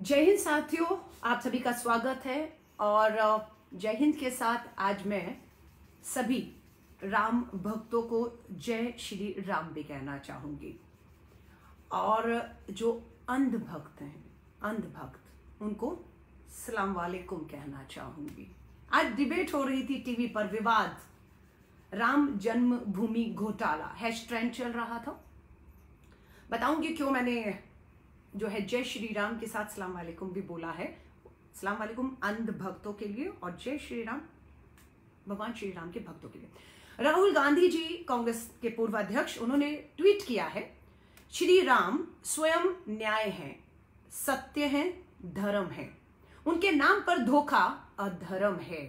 जय हिंद साथियों, आप सभी का स्वागत है। और जय हिंद के साथ आज मैं सभी राम भक्तों को जय श्री राम भी कहना चाहूंगी। और जो अंध भक्त हैं, अंध भक्त, उनको सलाम वालेकुम कहना चाहूंगी। आज डिबेट हो रही थी टीवी पर, विवाद, राम जन्मभूमि घोटाला हैशटैग चल रहा था। बताऊंगी क्यों मैंने जो है जय श्री राम के साथ सलाम वालेकुम भी बोला है। सलाम वालेकुम अंध भक्तों के लिए और जय श्री राम भगवान श्री राम के भक्तों के लिए। राहुल गांधी जी, कांग्रेस के पूर्व अध्यक्ष, उन्होंने ट्वीट किया है, श्री राम स्वयं न्याय हैं, सत्य हैं, धर्म है, उनके नाम पर धोखा अधर्म है।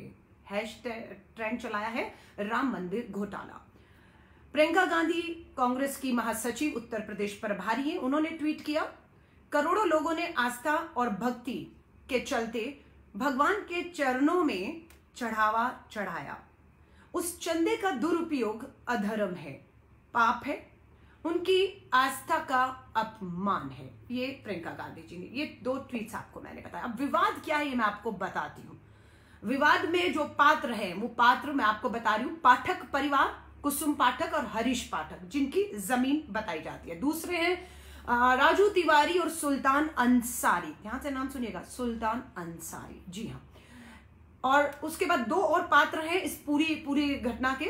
हैशटैग ट्रेंड चलाया है राम मंदिर घोटाला। प्रियंका गांधी, कांग्रेस की महासचिव, उत्तर प्रदेश प्रभारी है, उन्होंने ट्वीट किया, करोड़ों लोगों ने आस्था और भक्ति के चलते भगवान के चरणों में चढ़ावा चढ़ाया। उस चंदे का दुरुपयोग अधर्म है, पाप है, उनकी आस्था का अपमान है। ये प्रियंका गांधी जी ने, ये दो ट्वीट्स आपको मैंने बताया। अब विवाद क्या है ये मैं आपको बताती हूँ। विवाद में जो पात्र है वो पात्र मैं आपको बता रही हूँ, पाठक परिवार, कुसुम पाठक और हरीश पाठक, जिनकी जमीन बताई जाती है। दूसरे हैं राजू तिवारी और सुल्तान अंसारी, यहां से नाम सुनिएगा, सुल्तान अंसारी, जी हाँ। और उसके बाद दो और पात्र हैं इस पूरी घटना के।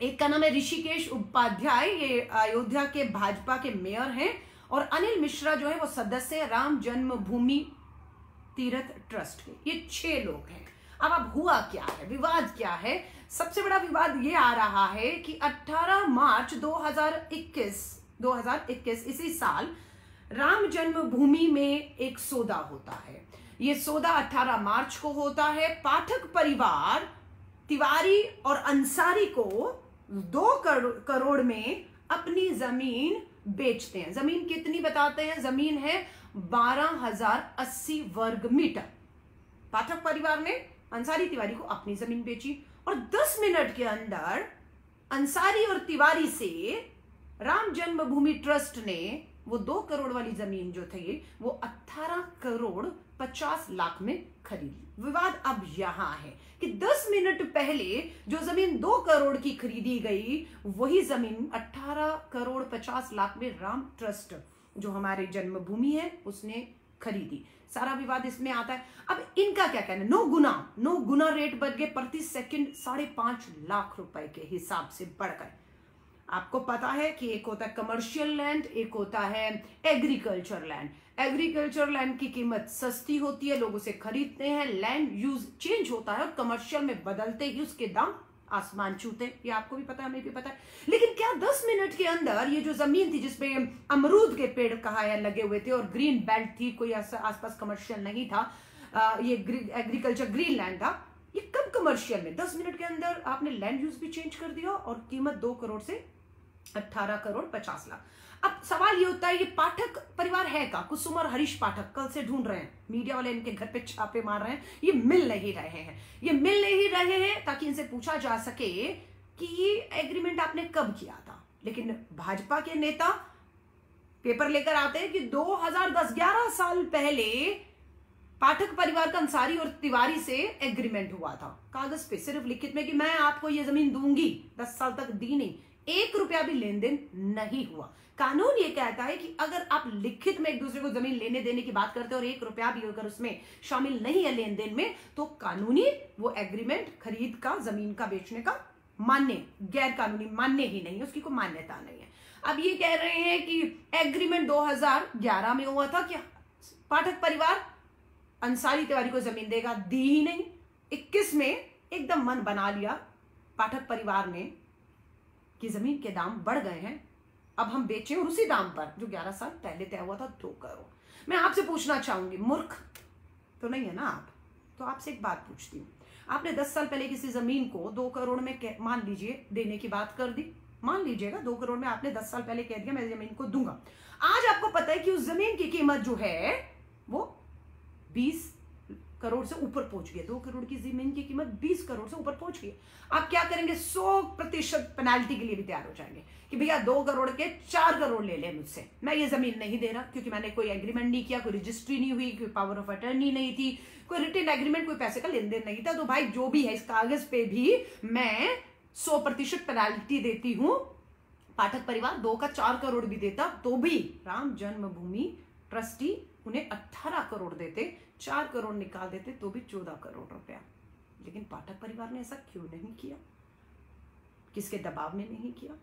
एक का नाम है ऋषिकेश उपाध्याय, ये अयोध्या के भाजपा के मेयर हैं, और अनिल मिश्रा जो है वो सदस्य है राम जन्मभूमि तीर्थ ट्रस्ट के। ये 6 लोग हैं। अब हुआ क्या है, विवाद क्या है? सबसे बड़ा विवाद ये आ रहा है कि 18 मार्च 2021 इसी साल राम जन्मभूमि में एक सौदा होता है। ये सौदा 18 मार्च को होता है। पाठक परिवार तिवारी और अंसारी को 2 करोड़ में अपनी जमीन बेचते हैं। जमीन कितनी बताते हैं? जमीन है 12,080 वर्ग मीटर। पाठक परिवार ने अंसारी तिवारी को अपनी जमीन बेची और 10 मिनट के अंदर अंसारी और तिवारी से राम जन्मभूमि ट्रस्ट ने वो 2 करोड़ वाली जमीन जो थी वो 18 करोड़ 50 लाख में खरीदी। विवाद अब यहां है कि 10 मिनट पहले जो जमीन 2 करोड़ की खरीदी गई, वही जमीन 18 करोड़ 50 लाख में राम ट्रस्ट जो हमारे जन्मभूमि है उसने खरीदी। सारा विवाद इसमें आता है। अब इनका क्या कहना है? नो गुना रेट बढ़ गए, प्रति सेकंड 5.5 लाख रुपए के हिसाब से बढ़कर। आपको पता है कि एक होता है कमर्शियल लैंड, एक होता है एग्रीकल्चर लैंड। एग्रीकल्चर लैंड की कीमत सस्ती होती है, लोग उसे खरीदते हैं, लैंड यूज चेंज होता है और कमर्शियल में बदलते ही उसके दाम आसमान छूते हैं। ये आपको भी पता है, हमें भी पता है। लेकिन क्या 10 मिनट के अंदर ये जो जमीन थी जिसपे अमरूद के पेड़ कहा लगे हुए थे और ग्रीन बेल्ट थी, कोई आसपास कमर्शियल नहीं था, ये एग्रीकल्चर ग्रीन लैंड था, ये कब कमर्शियल में 10 मिनट के अंदर आपने लैंड यूज भी चेंज कर दिया और कीमत 2 करोड़ से 18 करोड़ 50 लाख। अब सवाल ये होता है, ये पाठक परिवार है का? कुसुम और हरीश पाठक कल से ढूंढ रहे हैं, मीडिया वाले इनके घर पे छापे मार रहे हैं, ये मिल नहीं रहे हैं। ये मिल नहीं रहे हैं ताकि इनसे पूछा जा सके कि ये एग्रीमेंट आपने कब किया था। लेकिन भाजपा के नेता पेपर लेकर आते हैं कि 2010-11 साल पहले पाठक परिवार का अंसारी और तिवारी से एग्रीमेंट हुआ था, कागज पे सिर्फ लिखित में कि मैं आपको ये जमीन दूंगी। 10 साल तक दी नहीं, 1 रुपया भी लेन देन नहीं हुआ। कानून ये कहता है कि अगर आप लिखित में एक दूसरे को जमीन लेने देने की बात करते हो और 1 रुपया भी अगर उसमें शामिल नहीं है लेन देन में, तो कानूनी वो एग्रीमेंट खरीद का, जमीन का बेचने का मान्य, गैर कानूनी मान्य ही नहीं है, उसकी कोई मान्यता नहीं है। अब ये कह रहे हैं कि एग्रीमेंट 2011 में हुआ था कि पाठक परिवार अंसारी तिवारी को जमीन देगा, दी ही नहीं। 21 में एकदम मन बना लिया पाठक परिवार ने कि जमीन के दाम बढ़ गए हैं, अब हम बेचें और उसी दाम पर जो 11 साल पहले तय हुआ था 2 करोड़। मैं आपसे पूछना चाहूंगी, मूर्ख तो नहीं है ना आप? तो आपसे एक बात पूछती हूँ, आपने 10 साल पहले किसी जमीन को 2 करोड़ में मान लीजिए देने की बात कर दी, मान लीजिएगा 2 करोड़ में आपने 10 साल पहले कह दिया मैं जमीन को दूंगा। आज आपको पता है कि उस जमीन की कीमत जो है वो 20 करोड़ से ऊपर पहुंच गया। 2 करोड़ की जमीन की कीमत 20 करोड़ से ऊपर पहुंच गई। आप क्या करेंगे? 100% पेनाल्टी के लिए भी तैयार हो जाएंगे कि भैया 2 करोड़ के 4 करोड़ ले ले मुझसे, मैं ये जमीन नहीं दे रहा, क्योंकि मैंने कोई एग्रीमेंट नहीं किया, कोई रजिस्ट्री नहीं हुई, कोई पावर ऑफ अटर्नी नहीं थी, कोई रिटन एग्रीमेंट, कोई पैसे का लेन देन नहीं था। तो भाई जो भी है इस कागज पे भी मैं 100% पेनाल्टी देती हूं। पाठक परिवार 2 का 4 करोड़ भी देता तो भी राम जन्मभूमि ट्रस्टी उन्हें 18 करोड़ देते, 4 करोड़ निकाल देते तो भी 14 करोड़ रुपया। लेकिन पाठक परिवार ने ऐसा क्यों नहीं किया? किसके दबाव में नहीं किया?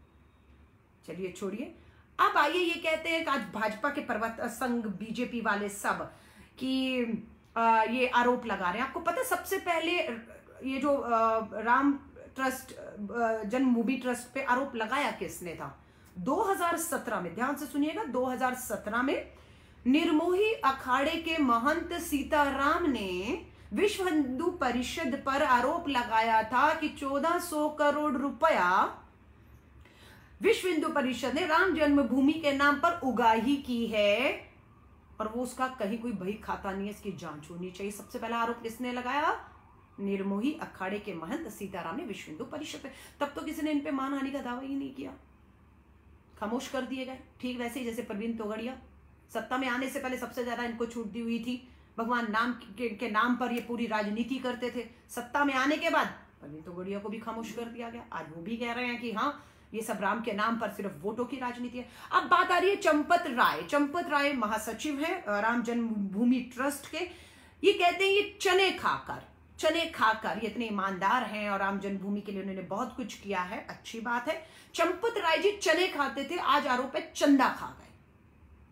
चलिए छोड़िए। अब आइए, ये कहते हैं कि आज भाजपा के पर्वत संघ बीजेपी वाले सब कि ये आरोप लगा रहे हैं। आपको पता है सबसे पहले ये जो राम ट्रस्ट जन्मभूमि ट्रस्ट पे आरोप लगाया किसने था? 2017 में, ध्यान से सुनिएगा, 2017 में निर्मोही अखाड़े के महंत सीताराम ने विश्व हिंदू परिषद पर आरोप लगाया था कि 1400 करोड़ रुपया विश्व हिंदू परिषद ने राम जन्मभूमि के नाम पर उगाही की है और वो उसका कहीं कोई बही खाता नहीं है, इसकी जांच होनी चाहिए। सबसे पहला आरोप किसने लगाया? निर्मोही अखाड़े के महंत सीताराम ने विश्व हिंदू परिषद पे। तब तो किसी ने इन पे मानहानि का दावा ही नहीं किया, खामोश कर दिए गए। ठीक वैसे ही जैसे प्रवीण तोगड़िया सत्ता में आने से पहले सबसे ज्यादा इनको छूट दी हुई थी, भगवान नाम के नाम पर ये पूरी राजनीति करते थे। सत्ता में आने के बाद प्रवीण तोगड़िया को भी खामोश कर दिया गया। आज वो भी कह रहे हैं कि हाँ ये सब राम के नाम पर सिर्फ वोटों की राजनीति है। अब बात आ रही है चंपत राय। चंपत राय महासचिव है राम जन्मभूमि ट्रस्ट के। ये कहते हैं ये चने खाकर ये इतने ईमानदार हैं और राम जन्मभूमि के लिए उन्होंने बहुत कुछ किया है, अच्छी बात है। चंपत राय जी चने खाते थे, आज आरोप है चंदा खा गए।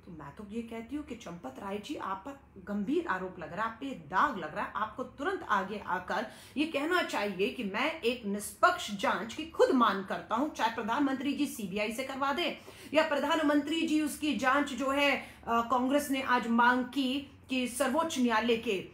तो मैं तो ये कहती हूँ कि चंपत राय जी आप पर गंभीर आरोप लग रहा है, आप पे दाग लग रहा है। आपको तुरंत आगे आकर ये कहना चाहिए कि मैं एक निष्पक्ष जांच की खुद मांग करता हूं, चाहे प्रधानमंत्री जी सीबीआई से करवा दे या प्रधानमंत्री जी उसकी जांच जो है कांग्रेस ने आज मांग की कि सर्वोच्च न्यायालय के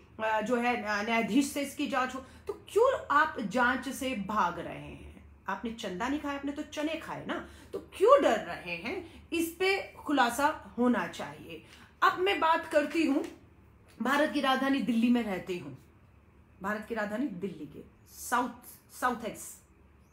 जो है न्यायाधीश से इसकी जांच हो। तो क्यों आप जांच से भाग रहे हैं? आपने चंदा नहीं खाया, आपने तो चने खाए ना, तो क्यों डर रहे हैं? इस पे खुलासा होना चाहिए। अब मैं बात करती हूं, भारत की राजधानी दिल्ली में रहती हूं। भारत की राजधानी दिल्ली के साउथ एक्स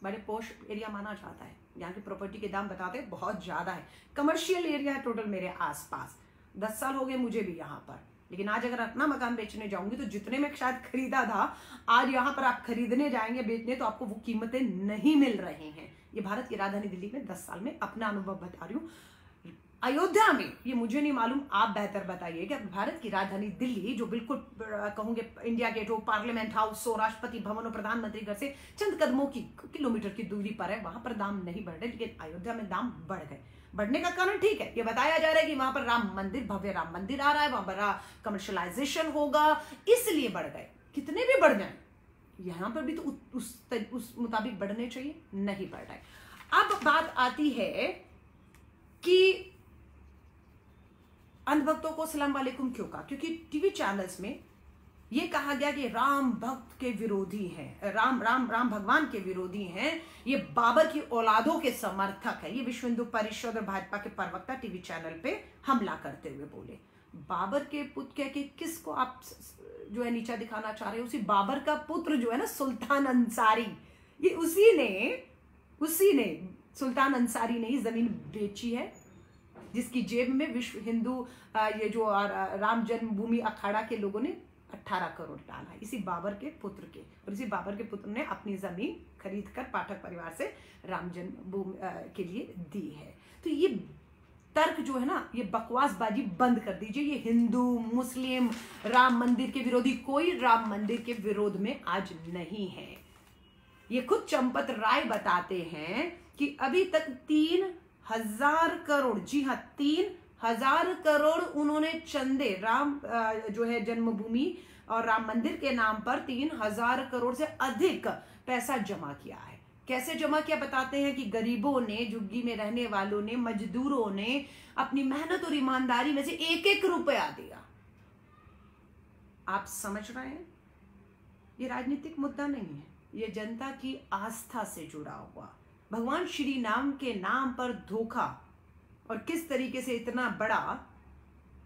बड़े पोश एरिया माना जाता है। यहाँ की प्रॉपर्टी के दाम बताते हैं बहुत ज्यादा है, कमर्शियल एरिया है टोटल मेरे आसपास। 10 साल हो गए मुझे भी यहाँ पर, लेकिन आज अगर अपना मकान बेचने जाऊंगी तो जितने में शायद खरीदा था, आज यहाँ पर आप खरीदने जाएंगे बेचने तो आपको वो कीमतें नहीं मिल रही हैं। ये भारत की राजधानी दिल्ली में 10 साल में अपना अनुभव बता रही हूँ। अयोध्या में ये मुझे नहीं मालूम, आप बेहतर बताइए कि भारत की राजधानी दिल्ली जो बिल्कुल कहूंगे इंडिया गेट हो, पार्लियामेंट हाउस हो, राष्ट्रपति भवन हो, प्रधानमंत्री घर से चंद कदमों की किलोमीटर की दूरी पर है, वहां पर दाम नहीं बढ़ रहे, लेकिन अयोध्या में दाम बढ़ गए। बढ़ने का कारण ठीक है, ये बताया जा रहा है कि वहां पर राम मंदिर, भव्य राम मंदिर आ रहा है, वहां बड़ा कमर्शलाइजेशन होगा, इसलिए बढ़ गए। कितने भी बढ़ जाए यहां पर भी तो उस मुताबिक बढ़ने चाहिए, नहीं बढ़ रहा है। अब बात आती है कि अंधभक्तों को सलाम वालेकुम क्यों कहा? क्योंकि टीवी चैनल्स में ये कहा गया कि राम भक्त के विरोधी हैं, राम भगवान के विरोधी हैं, ये बाबर की औलादों के समर्थक है। ये विश्व हिंदू परिषद और भाजपा के प्रवक्ता टीवी चैनल पे हमला करते हुए बोले। बाबर के पुत्र के किसको आप जो है नीचा दिखाना चाह रहे हो? उसी बाबर का पुत्र जो है ना सुल्तान अंसारी, ये उसी ने सुल्तान अंसारी ने ही जमीन बेची है, जिसकी जेब में विश्व हिंदू ये जो राम जन्मभूमि अखाड़ा के लोगों ने 18 करोड़ डाला है, इसी बाबर के पुत्र के। और इसी बाबर के पुत्र ने अपनी जमीन खरीदकर पाठक परिवार से राम जन्मभूमि के लिए दी है। तो ये तर्क जो है ना, ये बकवासबाजी बंद कर दीजिए। ये हिंदू मुस्लिम राम मंदिर के विरोधी, कोई राम मंदिर के विरोध में आज नहीं है। ये खुद चंपत राय बताते हैं कि अभी तक 3000 करोड़, जी हाँ 3000 करोड़ उन्होंने चंदे राम जो है जन्मभूमि और राम मंदिर के नाम पर 3000 करोड़ से अधिक पैसा जमा किया है। कैसे जमा किया बताते हैं कि गरीबों ने, झुग्गी में रहने वालों ने, मजदूरों ने अपनी मेहनत और ईमानदारी में से 1-1 रुपया दिया। आप समझ रहे हैं, ये राजनीतिक मुद्दा नहीं है, ये जनता की आस्था से जुड़ा हुआ भगवान श्री राम के नाम पर धोखा। और किस तरीके से इतना बड़ा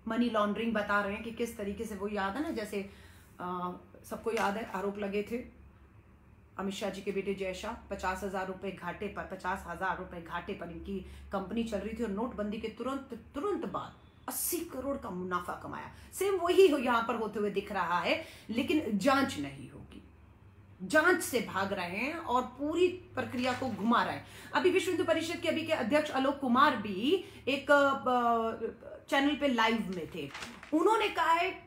मनी लॉन्ड्रिंग बता रहे हैं कि किस तरीके से, वो याद है ना जैसे सबको याद है आरोप लगे थे अमित शाह जी के बेटे जय शाह 50,000 रुपए घाटे पर 50,000 रुपए घाटे पर इनकी कंपनी चल रही थी और नोटबंदी के तुरंत बाद 80 करोड़ का मुनाफा कमाया। सेम वही यहाँ पर होते हुए दिख रहा है, लेकिन जांच नहीं होगी, जांच से भाग रहे हैं और पूरी प्रक्रिया को घुमा रहे हैं। अभी विश्व हिंदू परिषद के अभी के अध्यक्ष आलोक कुमार भी एक चैनल पे लाइव में थे। उन्होंने कहा है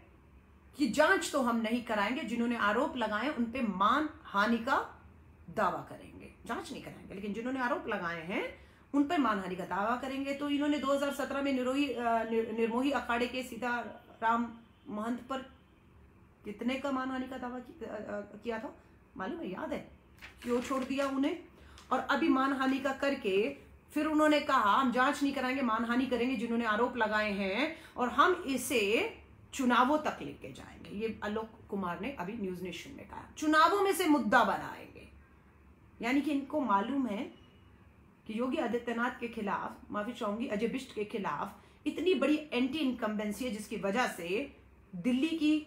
कि जांच तो हम नहीं कराएंगे, जिन्होंने आरोप लगाए उन पे मान हानि का दावा करेंगे, जांच नहीं कराएंगे, लेकिन जिन्होंने आरोप लगाए हैं उन पर मानहानि का दावा करेंगे। तो इन्होंने 2017 में निर्मोही अखाड़े के सीताराम महंत पर कितने का मानहानि का दावा किया था मालूम है, याद है? क्यों छोड़ दिया उन्हें? और अभी मानहानि का करके फिर उन्होंने कहा हम जांच नहीं कराएंगे, मानहानि करेंगे जिन्होंने आरोप लगाए हैं और हम इसे चुनावों तक लेके जाएंगे। ये आलोक कुमार ने अभी न्यूज नेशन में कहा, चुनावों में से मुद्दा बनाएंगे। यानी कि इनको मालूम है कि योगी आदित्यनाथ के खिलाफ, माफी चाहूंगी अजय बिष्ट के खिलाफ इतनी बड़ी एंटी इनकम्बेंसी है जिसकी वजह से दिल्ली की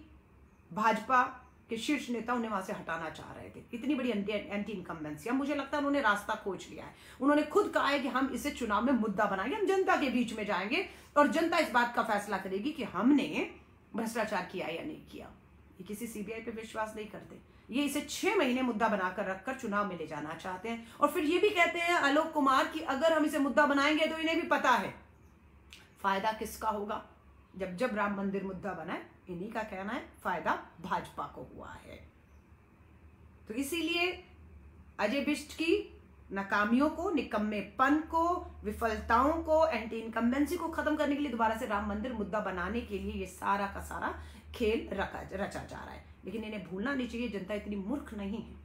भाजपा के शीर्ष नेता उन्हें वहां से हटाना चाह रहे थे। इतनी बड़ी एंटी इनकम्बेंसी, अब मुझे लगता है उन्होंने रास्ता खोज लिया है। उन्होंने खुद कहा है कि हम इसे चुनाव में मुद्दा बनाएंगे, हम जनता के बीच में जाएंगे और जनता इस बात का फैसला करेगी कि हमने भ्रष्टाचार किया या नहीं किया। ये किसी सीबीआई पे विश्वास नहीं करते, ये इसे 6 महीने मुद्दा बनाकर रखकर चुनाव में ले जाना चाहते हैं। और फिर ये भी कहते हैं आलोक कुमार कि अगर हम इसे मुद्दा बनाएंगे तो इन्हें भी पता है फायदा किसका होगा। जब राम मंदिर मुद्दा बना है, इन्हीं का कहना है फायदा भाजपा को हुआ है। तो इसीलिए अजय बिष्ट की नाकामियों को, निकम्मेपन को, विफलताओं को, एंटी इनकम्बेंसी को खत्म करने के लिए दोबारा से राम मंदिर मुद्दा बनाने के लिए ये सारा का सारा खेल रचा जा रहा है। लेकिन इन्हें भूलना नहीं चाहिए, जनता इतनी मूर्ख नहीं है।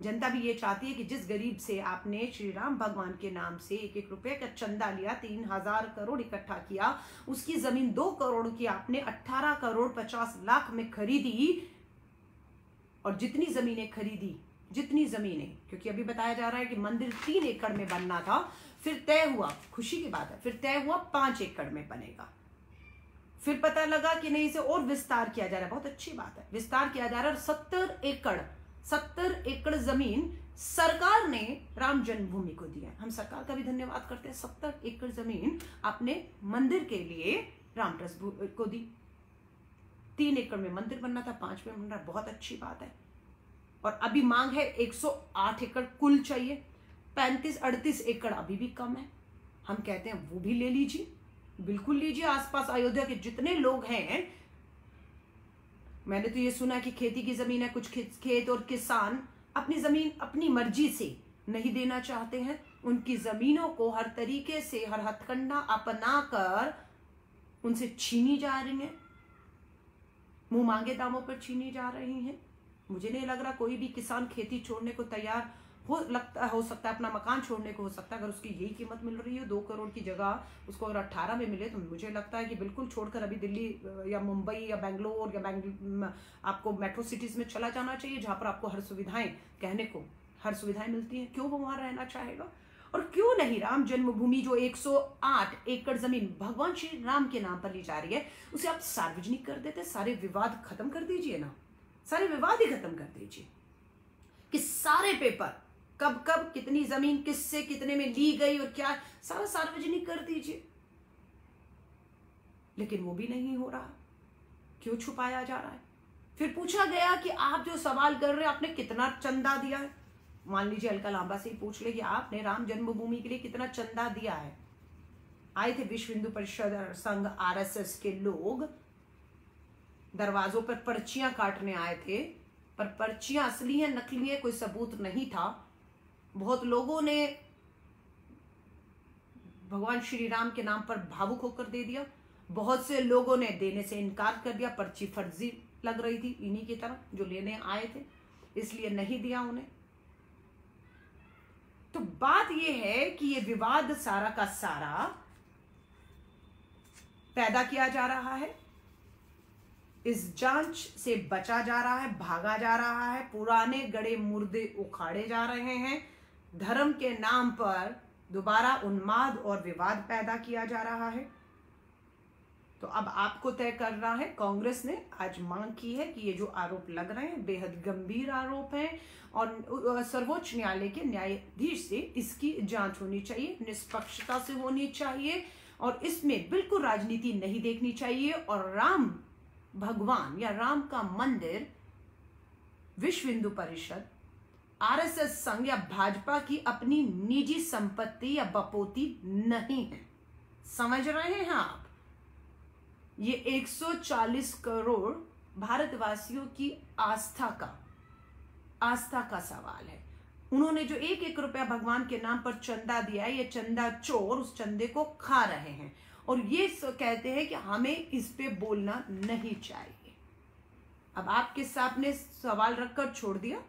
जनता भी ये चाहती है कि जिस गरीब से आपने श्री राम भगवान के नाम से 1-1 रुपए का चंदा लिया, 3,000 करोड़ इकट्ठा किया, उसकी जमीन 2 करोड़ की आपने 18 करोड़ 50 लाख में खरीदी। और जितनी जमीनें, क्योंकि अभी बताया जा रहा है कि मंदिर 3 एकड़ में बनना था, फिर तय हुआ, खुशी की बात है, फिर तय हुआ 5 एकड़ में बनेगा। फिर पता लगा कि नहीं, इसे और विस्तार किया जा रहा है, बहुत अच्छी बात है, विस्तार किया जा रहा है। और 70 एकड़ जमीन सरकार ने राम जन्मभूमि को दिया है। हम सरकार का भी धन्यवाद करते हैं। 70 एकड़ जमीन आपने मंदिर के लिए राम ट्रस्ट को दी। 3 एकड़ में मंदिर बनना था, 5 में बन रहा है, बहुत अच्छी बात है। और अभी मांग है 108 एकड़ कुल चाहिए, 35-38 एकड़ अभी भी कम है। हम कहते हैं वो भी ले लीजिए, बिल्कुल लीजिए। आसपास अयोध्या के जितने लोग हैं, मैंने तो ये सुना कि खेती की जमीन है, कुछ खेत और किसान अपनी जमीन अपनी मर्जी से नहीं देना चाहते हैं, उनकी जमीनों को हर तरीके से, हर हथकंडा अपना कर उनसे छीनी जा रही है, मुंह मांगे दामों पर छीनी जा रही हैं। मुझे नहीं लग रहा कोई भी किसान खेती छोड़ने को तैयार हो सकता है, अपना मकान छोड़ने को हो सकता है। अगर उसकी यही कीमत मिल रही है 2 करोड़ की जगह उसको अगर 18 में मिले, तो मुझे लगता है कि बिल्कुल छोड़कर अभी दिल्ली या मुंबई या बेंगलोर या आपको मेट्रो सिटीज में चला जाना चाहिए, जहां पर आपको हर सुविधाएं मिलती हैं। क्यों वो वहां रहना चाहेगा? और क्यों नहीं राम जन्मभूमि जो 108 एकड़ जमीन भगवान श्री राम के नाम पर ली जा रही है, उसे आप सार्वजनिक कर देते, सारे विवाद खत्म कर दीजिए ना, सारे विवाद ही खत्म कर दीजिए कि सारे पेपर कब कितनी जमीन किससे कितने में ली गई और क्या, सारा सार्वजनिक कर दीजिए। लेकिन वो भी नहीं हो रहा, क्यों छुपाया जा रहा है? फिर पूछा गया कि आप जो सवाल कर रहे हैं, आपने कितना चंदा दिया है? मान लीजिए अलका लांबा से ही पूछ ले कि आपने राम जन्मभूमि के लिए कितना चंदा दिया है। आए थे विश्व हिंदू परिषद संघ आरएसएस के लोग, दरवाजों पर पर्चियां काटने आए थे, पर पर्चियां असली है नकली है कोई सबूत नहीं था। बहुत लोगों ने भगवान श्री राम के नाम पर भावुक होकर दे दिया, बहुत से लोगों ने देने से इनकार कर दिया, पर्ची फर्जी लग रही थी इन्हीं की तरह जो लेने आए थे, इसलिए नहीं दिया उन्हें। तो बात यह है कि ये विवाद सारा का सारा पैदा किया जा रहा है, इस जांच से बचा जा रहा है, भागा जा रहा है, पुराने गड़े मुर्दे उखाड़े जा रहे हैं, धर्म के नाम पर दोबारा उन्माद और विवाद पैदा किया जा रहा है। तो अब आपको तय करना है। कांग्रेस ने आज मांग की है कि ये जो आरोप लग रहे हैं बेहद गंभीर आरोप हैं और सर्वोच्च न्यायालय के न्यायाधीश से इसकी जांच होनी चाहिए, निष्पक्षता से होनी चाहिए और इसमें बिल्कुल राजनीति नहीं देखनी चाहिए। और राम भगवान या राम का मंदिर विश्व हिंदू परिषद, आरएसएस संघ या भाजपा की अपनी निजी संपत्ति या बपोती नहीं है। समझ रहे हैं आप? ये 140 करोड़ भारतवासियों की आस्था का सवाल है। उन्होंने जो 1-1 रुपया भगवान के नाम पर चंदा दिया है, ये चंदा चोर उस चंदे को खा रहे हैं और ये कहते हैं कि हमें इस पे बोलना नहीं चाहिए। अब आपके सामने सवाल रखकर छोड़ दिया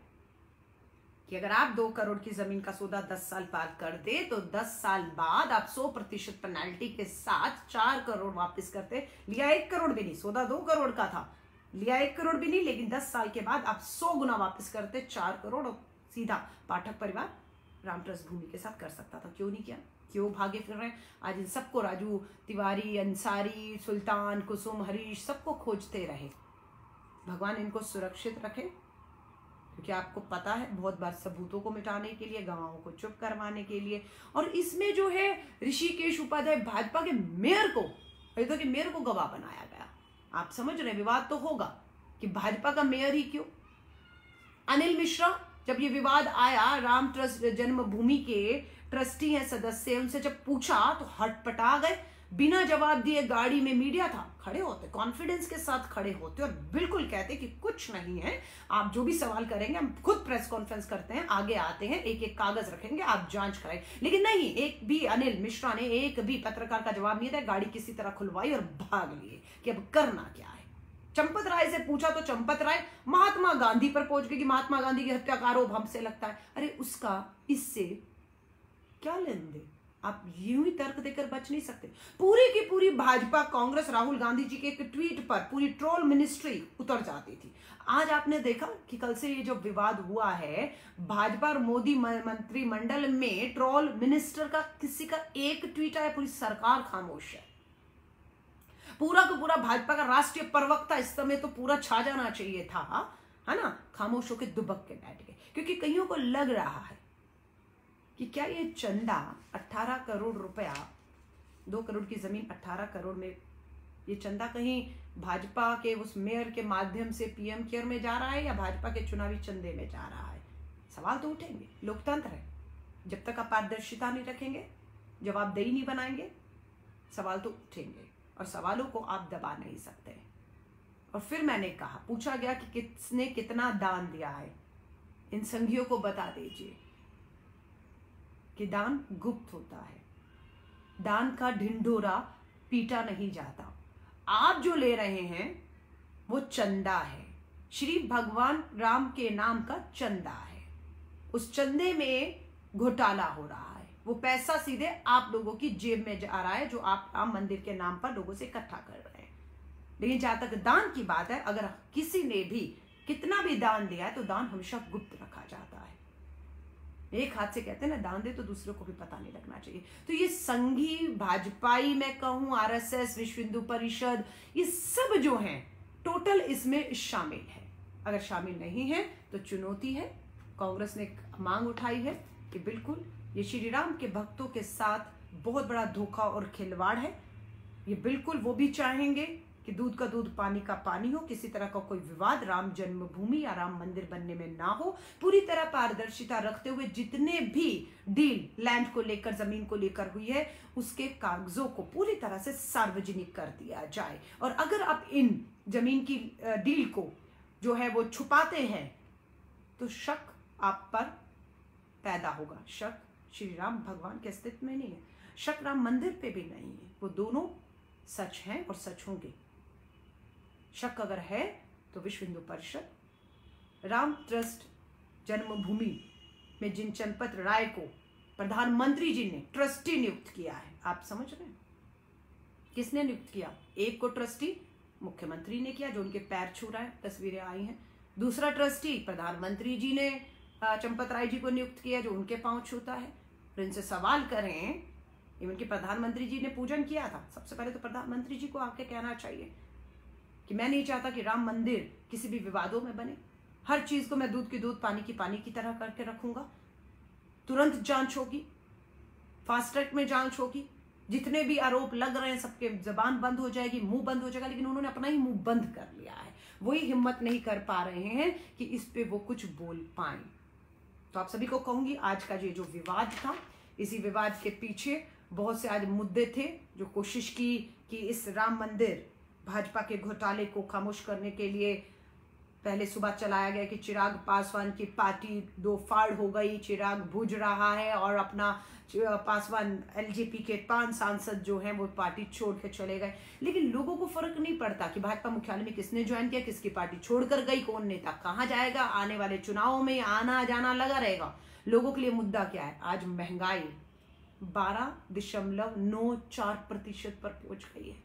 कि अगर आप 2 करोड़ की जमीन का सौदा 10 साल बाद कर दे तो 10 साल बाद आप 100% पेनाल्टी के साथ 4 करोड़ वापस करते। लिया 1 करोड़ भी नहीं, सौदा 2 करोड़ का था, लिया 1 करोड़ भी नहीं, लेकिन 10 साल के बाद आप 100 गुना वापस करते, 4 करोड़ और सीधा पाठक परिवार राम ट्रस्ट भूमि के साथ कर सकता था। क्यों नहीं किया? क्यों भागे फिर रहे हैं? आज इन सबको राजू तिवारी, अंसारी, सुल्तान, कुसुम, हरीश सबको खोजते रहे। भगवान इनको सुरक्षित रखे, क्योंकि आपको पता है बहुत बार सबूतों को मिटाने के लिए, गवाहों को चुप करवाने के लिए। और इसमें जो है ऋषिकेश उपाध्याय भाजपा के मेयर को, अयोध्या के मेयर को गवाह बनाया गया। आप समझ रहे हैं विवाद तो होगा कि भाजपा का मेयर ही क्यों। अनिल मिश्रा, जब ये विवाद आया, राम ट्रस्ट जन्मभूमि के ट्रस्टी हैं, सदस्य, उनसे जब पूछा तो हटपटा गए, बिना जवाब दिए। गाड़ी में मीडिया था, खड़े होते, कॉन्फिडेंस के साथ खड़े होते और बिल्कुल कहते कि कुछ नहीं है, आप जो भी सवाल करेंगे हम खुद प्रेस कॉन्फ्रेंस करते हैं, आगे आते हैं, एक कागज रखेंगे, आप जांच कराएं। लेकिन नहीं, एक भी अनिल मिश्रा ने एक भी पत्रकार का जवाब नहीं दिया। गाड़ी किसी तरह खुलवाई और भाग लिए कि अब करना क्या है। चंपत राय से पूछा तो चंपत राय महात्मा गांधी पर पहुंच गई कि महात्मा गांधी की हत्या का आरोप हमसे लगता है। अरे उसका इससे क्या लेन देन? आप यूं ही तर्क देकर बच नहीं सकते। पूरी की पूरी भाजपा, कांग्रेस, राहुल गांधी जी के एक ट्वीट पर पूरी ट्रोल मिनिस्ट्री उतर जाती थी। आज आपने देखा कि कल से ये जो विवाद हुआ है, भाजपा और मोदी मंत्रिमंडल में ट्रोल मिनिस्टर का किसी का एक ट्वीट आया, पूरी सरकार खामोश है। पूरा का पूरा भाजपा का राष्ट्रीय प्रवक्ता इस समय तो पूरा छा जाना चाहिए था, है ना, खामोश होकर दुबक के बैठ गए, क्योंकि कईयों को लग रहा है कि क्या ये चंदा 18 करोड़ रुपया, 2 करोड़ की जमीन 18 करोड़ में, ये चंदा कहीं भाजपा के उस मेयर के माध्यम से पीएम केयर में जा रहा है या भाजपा के चुनावी चंदे में जा रहा है? सवाल तो उठेंगे। लोकतंत्र है, जब तक आप पारदर्शिता नहीं रखेंगे, जवाबदेही नहीं बनाएंगे, सवाल तो उठेंगे और सवालों को आप दबा नहीं सकते। और फिर मैंने कहा, पूछा गया कि किसने कितना दान दिया है, इन संघियों को बता दीजिए कि दान गुप्त होता है, दान का ढिंढोरा पीटा नहीं जाता। आप जो ले रहे हैं वो चंदा है, श्री भगवान राम के नाम का चंदा है। उस चंदे में घोटाला हो रहा है, वो पैसा सीधे आप लोगों की जेब में जा रहा है, जो आप राम मंदिर के नाम पर लोगों से इकट्ठा कर रहे हैं। लेकिन जहां तक दान की बात है, अगर किसी ने भी कितना भी दान दिया है तो दान हमेशा गुप्त रखा जाता है। एक हाथ से कहते हैं ना, दान दे तो दूसरों को भी पता नहीं लगना चाहिए। तो ये संघी, भाजपाई, मैं कहूं आरएसएस, विश्व हिंदू परिषद, ये सब जो हैं टोटल इसमें शामिल है। अगर शामिल नहीं है तो चुनौती है। कांग्रेस ने मांग उठाई है कि बिल्कुल ये श्री राम के भक्तों के साथ बहुत बड़ा धोखा और खिलवाड़ है। ये बिल्कुल वो भी चाहेंगे कि दूध का दूध, पानी का पानी हो, किसी तरह का कोई विवाद राम जन्मभूमि या राम मंदिर बनने में ना हो। पूरी तरह पारदर्शिता रखते हुए जितने भी डील लैंड को लेकर, जमीन को लेकर हुई है, उसके कागजों को पूरी तरह से सार्वजनिक कर दिया जाए। और अगर आप इन जमीन की डील को जो है वो छुपाते हैं तो शक आप पर पैदा होगा। शक श्री राम भगवान के अस्तित्व में नहीं है, शक राम मंदिर पे भी नहीं है, वो दोनों सच हैं और सच होंगे। शक अगर है तो विश्व हिंदू परिषद, राम ट्रस्ट जन्मभूमि में जिन चंपत राय को प्रधानमंत्री जी ने ट्रस्टी नियुक्त किया है, आप समझ रहे हैं किसने नियुक्त किया? एक को ट्रस्टी मुख्यमंत्री ने किया, जो उनके पैर छू रहा है, तस्वीरें आई हैं। दूसरा ट्रस्टी प्रधानमंत्री जी ने चंपत राय जी को नियुक्त किया, जो उनके पांव छूता है। फिर इनसे सवाल करें इवन कि प्रधानमंत्री जी ने पूजन किया था। सबसे पहले तो प्रधानमंत्री जी को आके कहना चाहिए कि मैं नहीं चाहता कि राम मंदिर किसी भी विवादों में बने। हर चीज को मैं दूध की दूध, पानी की तरह करके रखूंगा। तुरंत जांच होगी, फास्ट ट्रैक में जांच होगी। जितने भी आरोप लग रहे हैं सबके जबान बंद हो जाएगी, मुंह बंद हो जाएगा। लेकिन उन्होंने अपना ही मुंह बंद कर लिया है। वही हिम्मत नहीं कर पा रहे हैं कि इस पे वो कुछ बोल पाए। तो आप सभी को कहूंगी, आज का ये जो विवाद था, इसी विवाद के पीछे बहुत से आज मुद्दे थे। जो कोशिश की कि इस राम मंदिर भाजपा के घोटाले को खामोश करने के लिए पहले सुबह चलाया गया कि चिराग पासवान की पार्टी दो फाड़ हो गई, चिराग बुझ रहा है और अपना पासवान एलजेपी के 5 सांसद जो हैं वो पार्टी छोड़ के चले गए। लेकिन लोगों को फर्क नहीं पड़ता कि भाजपा मुख्यालय में किसने ज्वाइन किया, किसकी पार्टी छोड़कर गई, कौन नेता कहाँ जाएगा। आने वाले चुनावों में आना जाना लगा रहेगा। लोगों के लिए मुद्दा क्या है? आज महंगाई 12.94% पर पहुंच गई है।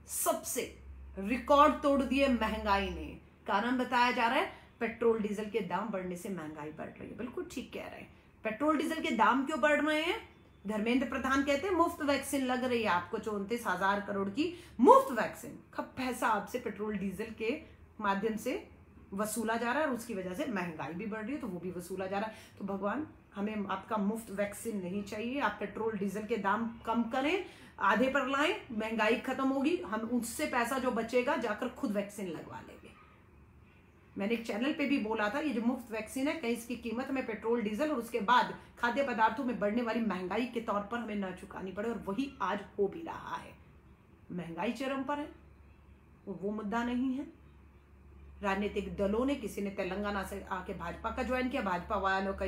सबसे रिकॉर्ड तोड़ दिए महंगाई ने। कारण बताया जा रहा है पेट्रोल डीजल के दाम बढ़ने से महंगाई बढ़ रही है। बिल्कुल ठीक कह रहे हैं। पेट्रोल डीजल के दाम क्यों बढ़ रहे हैं? धर्मेंद्र प्रधान कहते हैं मुफ्त वैक्सीन लग रही है आपको 34,000 करोड़ की मुफ्त वैक्सीन। कब पैसा आपसे पेट्रोल डीजल के माध्यम से वसूला जा रहा है और उसकी वजह से महंगाई भी बढ़ रही है, तो वो भी वसूला जा रहा है। तो भगवान, हमें आपका मुफ्त वैक्सीन नहीं चाहिए। आप पेट्रोल डीजल के दाम कम करें, आधे पर लाएं, महंगाई खत्म होगी। हम उससे पैसा जो बचेगा जाकर खुद वैक्सीन लगवा लेंगे। मैंने एक चैनल पे भी बोला था, ये जो मुफ्त वैक्सीन है कहीं इसकी कीमत हमें पेट्रोल डीजल और उसके बाद खाद्य पदार्थों में बढ़ने वाली महंगाई के तौर पर हमें न चुकानी पड़े। और वही आज हो भी रहा है। महंगाई चरम पर है, वो मुद्दा नहीं है। राजनीतिक दलों ने, किसी ने तेलंगाना से आके भाजपा का ज्वाइन किया, भाजपा वालों का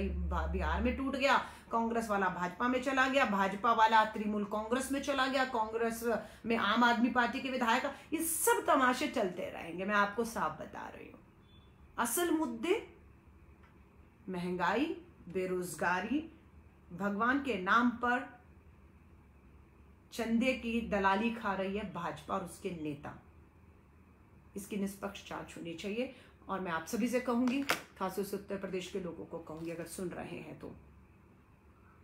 बिहार में टूट गया, कांग्रेस वाला भाजपा में चला गया, भाजपा वाला तृणमूल कांग्रेस में चला गया, कांग्रेस में आम आदमी पार्टी के विधायक। ये सब तमाशे चलते रहेंगे, मैं आपको साफ बता रही हूं। असल मुद्दे महंगाई, बेरोजगारी, भगवान के नाम पर चंदे की दलाली खा रही है भाजपा और उसके नेता। इसकी निष्पक्ष जांच होनी चाहिए। और मैं आप सभी से कहूंगी, खासतौर से उत्तर प्रदेश के लोगों को कहूंगी, अगर सुन रहे हैं तो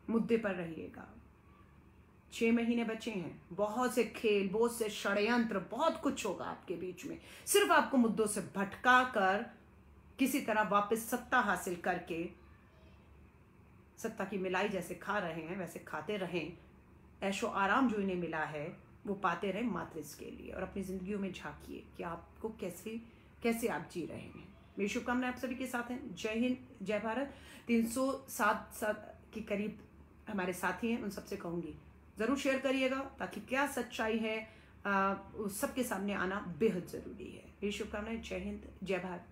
मुद्दे पर रहिएगा। 6 महीने बचे हैं। बहुत से खेल, बहुत से षड्यंत्र, बहुत कुछ होगा आपके बीच में। सिर्फ आपको मुद्दों से भटका कर किसी तरह वापस सत्ता हासिल करके, सत्ता की मिलाई जैसे खा रहे हैं वैसे खाते रहें। ऐशो आराम जो इन्हें मिला है वो पाते रहें मात्र इसके लिए। और अपनी जिंदगियों में झांकिए कि आपको कैसे आप जी रहे हैं। मेरी शुभकामनाएं आप सभी के साथ हैं। जय हिंद, जय भारत। 307 के करीब हमारे साथी हैं, उन सबसे कहूंगी जरूर शेयर करिएगा, ताकि क्या सच्चाई है सबके सामने आना बेहद जरूरी है। मेरी शुभकामनाएं। जय हिंद, जय भारत।